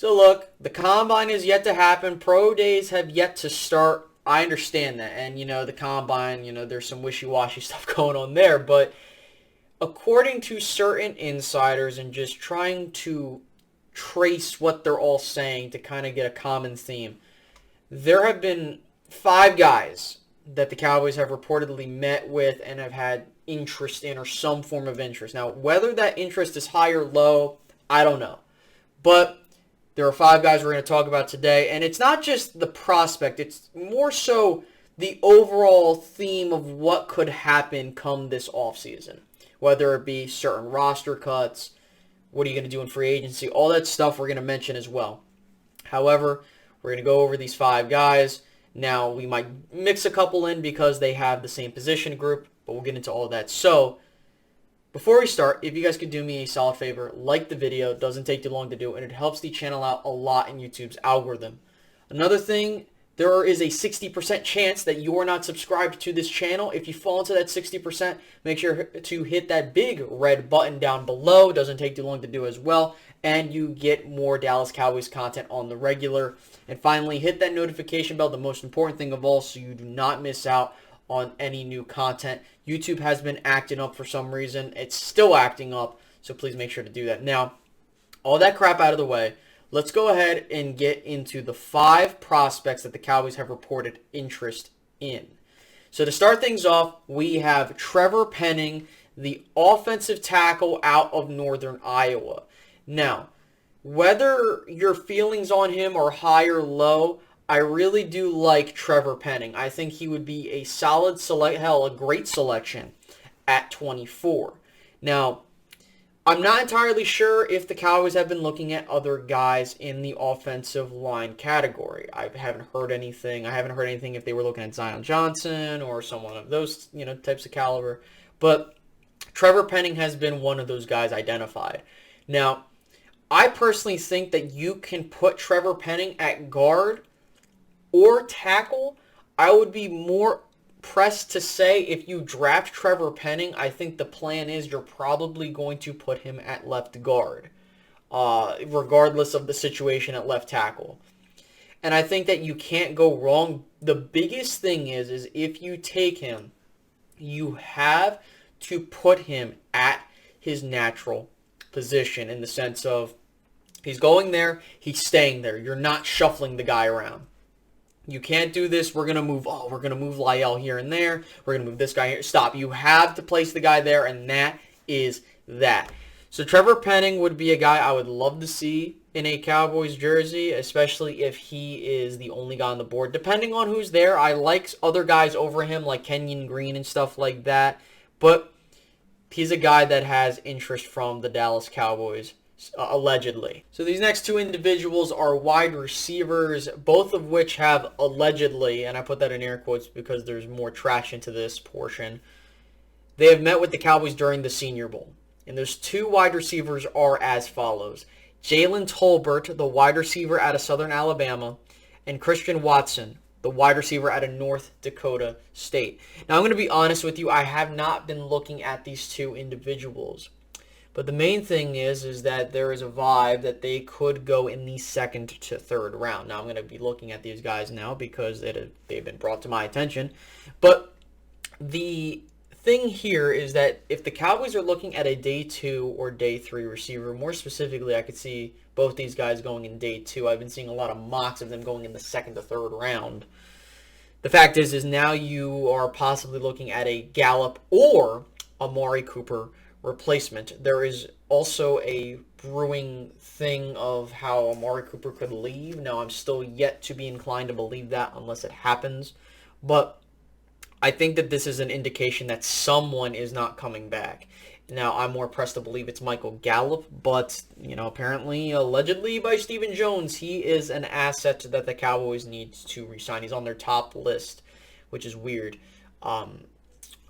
So look, the combine is yet to happen. Pro days have yet to start. I understand that. And, the combine, there's some wishy-washy stuff going on there. But according to certain insiders and just trying to trace what they're all saying to kind of get a common theme, there have been 5 guys that the Cowboys have reportedly met with and have had interest in or some form of interest. Now, whether that interest is high or low, I don't know. But there are 5 guys we're going to talk about today, and it's not just the prospect. It's more so the overall theme of what could happen come this offseason, whether it be certain roster cuts, what are you going to do in free agency, all that stuff we're going to mention as well. However, we're going to go over these 5 guys. Now, we might mix a couple in because they have the same position group, but we'll get into all of that. So, before we start, if you guys could do me a solid favor, like the video. It doesn't take too long to do, and it helps the channel out a lot in YouTube's algorithm. Another thing, there is a 60% chance that you are not subscribed to this channel. If you fall into that 60%, make sure to hit that big red button down below. It doesn't take too long to do as well, and you get more Dallas Cowboys content on the regular. And finally, hit that notification bell, the most important thing of all, so you do not miss out on any new content. YouTube has been acting up for some reason. It's still acting up, so please make sure to do that. Now, all that crap out of the way, let's go ahead and get into the 5 prospects that the Cowboys have reported interest in. So to start things off, we have Trevor Pening, the offensive tackle out of Northern Iowa. Now, whether your feelings on him are high or low, I really do like Trevor Pening. I think he would be a solid a great selection at 24. Now, I'm not entirely sure if the Cowboys have been looking at other guys in the offensive line category. I haven't heard anything. I haven't heard anything if they were looking at Jermaine Johnson or someone of those, types of caliber. But Trevor Pening has been one of those guys identified. Now, I personally think that you can put Trevor Pening at guard or tackle. I would be more pressed to say if you draft Trevor Pening, I think the plan is you're probably going to put him at left guard, regardless of the situation at left tackle. And I think that you can't go wrong. The biggest thing is if you take him, you have to put him at his natural position in the sense of he's going there, he's staying there. You're not shuffling the guy around. You can't do this. We're going to move Lyell here and there. We're going to move this guy here. Stop. You have to place the guy there, and that is that. So Trevor Pening would be a guy I would love to see in a Cowboys jersey, especially if he is the only guy on the board. Depending on who's there, I like other guys over him like Kenyon Green and stuff like that. But he's a guy that has interest from the Dallas Cowboys. Allegedly. So these next 2 individuals are wide receivers, both of which have allegedly, and I put that in air quotes because there's more traction to this portion, they have met with the Cowboys during the Senior Bowl. And those 2 wide receivers are as follows. Jalen Tolbert, the wide receiver out of Southern Alabama, and Christian Watson, the wide receiver out of North Dakota State. Now I'm going to be honest with you, I have not been looking at these 2 individuals. But the main thing is that there is a vibe that they could go in the 2nd to 3rd round. Now, I'm going to be looking at these guys now because they've been brought to my attention. But the thing here is that if the Cowboys are looking at a day 2 or day 3 receiver, more specifically, I could see both these guys going in day 2. I've been seeing a lot of mocks of them going in the 2nd to 3rd round. The fact is now you are possibly looking at a Gallup or Amari Cooper replacement. There is also a brewing thing of how Amari Cooper could leave. Now, I'm still yet to be inclined to believe that unless it happens. But I think that this is an indication that someone is not coming back. Now, I'm more pressed to believe it's Michael Gallup, but, apparently, allegedly by Stephen Jones, he is an asset that the Cowboys need to re-sign. He's on their top list, which is weird.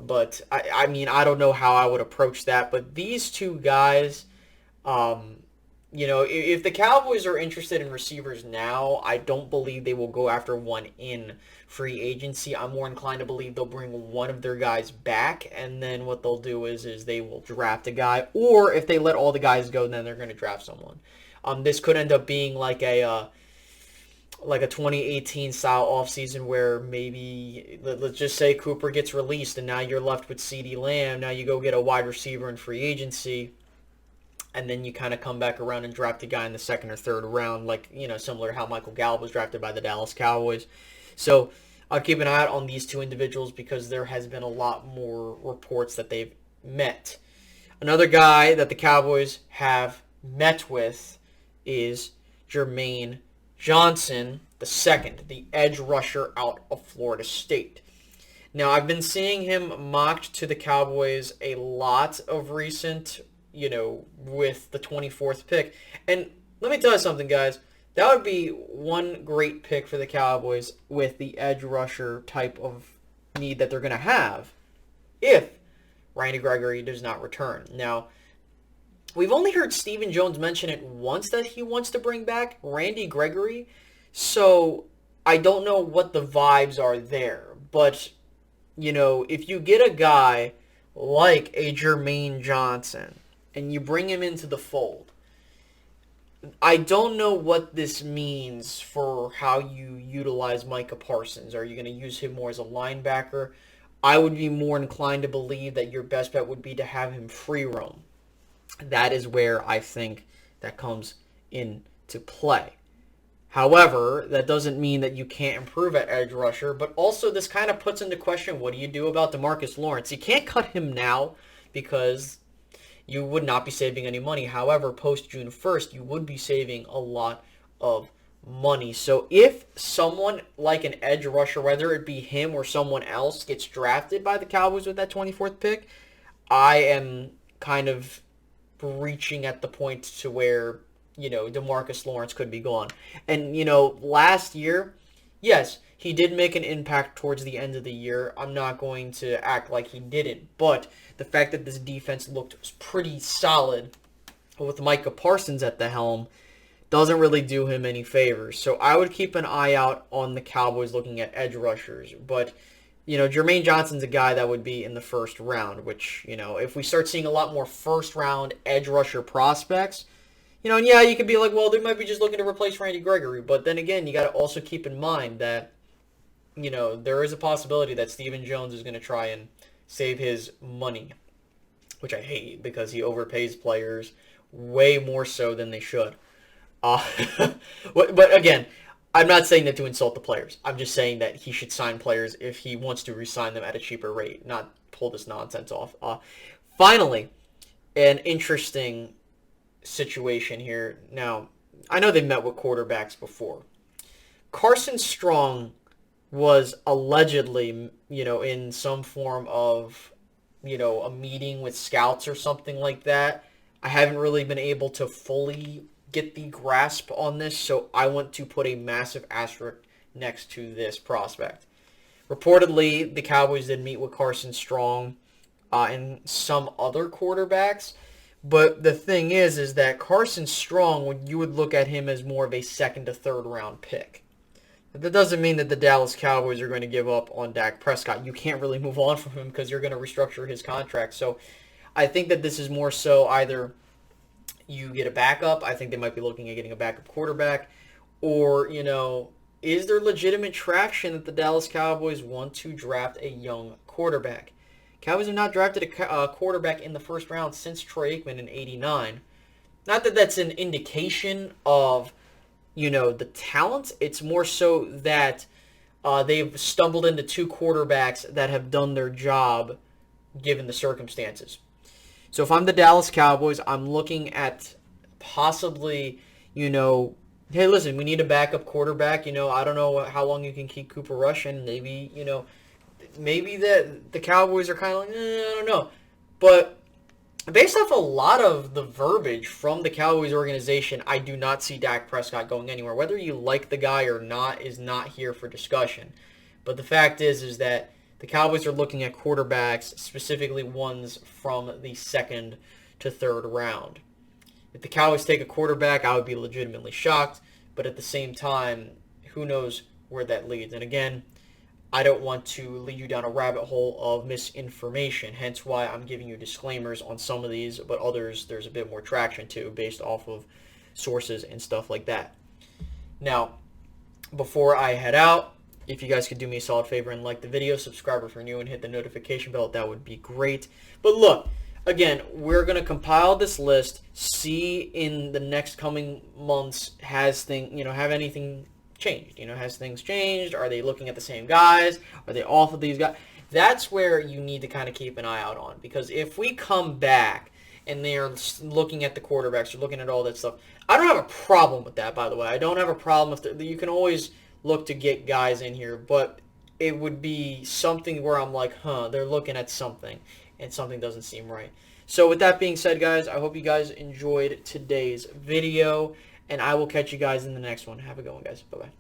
But, I mean, I don't know how I would approach that. But these 2 guys, if the Cowboys are interested in receivers now, I don't believe they will go after one in free agency. I'm more inclined to believe they'll bring one of their guys back, and then what they'll do is they will draft a guy. Or if they let all the guys go, then they're going to draft someone. This could end up being like a 2018 style offseason where maybe, let's just say Cooper gets released and now you're left with CeeDee Lamb. Now you go get a wide receiver in free agency, and then you kind of come back around and draft a guy in the second or third round, like, similar to how Michael Gallup was drafted by the Dallas Cowboys. So I'll keep an eye out on these two individuals because there has been a lot more reports that they've met. Another guy that the Cowboys have met with is Jermaine Johnson, the second, the edge rusher out of Florida State. Now, I've been seeing him mocked to the Cowboys a lot of recent, with the 24th pick. And let me tell you something, guys. That would be one great pick for the Cowboys with the edge rusher type of need that they're going to have if Randy Gregory does not return. Now, we've only heard Stephen Jones mention it once that he wants to bring back Randy Gregory, so I don't know what the vibes are there. But, if you get a guy like a Jermaine Johnson and you bring him into the fold, I don't know what this means for how you utilize Micah Parsons. Are you going to use him more as a linebacker? I would be more inclined to believe that your best bet would be to have him free roam. That is where I think that comes into play. However, that doesn't mean that you can't improve at edge rusher, but also this kind of puts into question, what do you do about DeMarcus Lawrence? You can't cut him now because you would not be saving any money. However, post June 1st, you would be saving a lot of money. So if someone like an edge rusher, whether it be him or someone else, gets drafted by the Cowboys with that 24th pick, I am kind of reaching at the point to where, DeMarcus Lawrence could be gone. And, last year, yes, he did make an impact towards the end of the year. I'm not going to act like he didn't. But the fact that this defense looked pretty solid with Micah Parsons at the helm doesn't really do him any favors. So I would keep an eye out on the Cowboys looking at edge rushers. But, Jermaine Johnson's a guy that would be in the first round, which, if we start seeing a lot more first-round edge rusher prospects, and yeah, you could be like, well, they might be just looking to replace Randy Gregory. But then again, you got to also keep in mind that, there is a possibility that Stephen Jones is going to try and save his money, which I hate because he overpays players way more so than they should. But again, I'm not saying that to insult the players. I'm just saying that he should sign players if he wants to re-sign them at a cheaper rate, not pull this nonsense off. Finally, an interesting situation here. Now, I know they've met with quarterbacks before. Carson Strong was allegedly, in some form of, a meeting with scouts or something like that. I haven't really been able to fully get the grasp on this, so I want to put a massive asterisk next to this prospect. Reportedly, the Cowboys did meet with Carson Strong and some other quarterbacks, but the thing is that Carson Strong, you would look at him as more of a second to third round pick. But that doesn't mean that the Dallas Cowboys are going to give up on Dak Prescott. You can't really move on from him because you're going to restructure his contract. So I think that this is more so either you get a backup. I think they might be looking at getting a backup quarterback. Or, is there legitimate traction that the Dallas Cowboys want to draft a young quarterback? Cowboys have not drafted a quarterback in the first round since Troy Aikman in '89. Not that that's an indication of, the talent. It's more so that they've stumbled into two quarterbacks that have done their job given the circumstances. So if I'm the Dallas Cowboys, I'm looking at possibly, hey, listen, we need a backup quarterback. I don't know how long you can keep Cooper Rush, and maybe, maybe the Cowboys are kind of like, I don't know. But based off a lot of the verbiage from the Cowboys organization, I do not see Dak Prescott going anywhere. Whether you like the guy or not is not here for discussion. But the fact is that the Cowboys are looking at quarterbacks, specifically ones from the second to third round. If the Cowboys take a quarterback, I would be legitimately shocked. But at the same time, who knows where that leads. And again, I don't want to lead you down a rabbit hole of misinformation, hence why I'm giving you disclaimers on some of these, but others there's a bit more traction to based off of sources and stuff like that. Now, before I head out, if you guys could do me a solid favor and like the video, subscribe if you're new, and hit the notification bell, that would be great. But look, again, we're going to compile this list, see in the next coming months, have anything changed? Has things changed? Are they looking at the same guys? Are they off of these guys? That's where you need to kind of keep an eye out on, because if we come back and they're looking at the quarterbacks, or looking at all that stuff, I don't have a problem with that, by the way. I don't have a problem with you can always look to get guys in here, but it would be something where I'm like, they're looking at something, and something doesn't seem right. So with that being said, guys, I hope you guys enjoyed today's video, and I will catch you guys in the next one. Have a good one, guys. Bye-bye.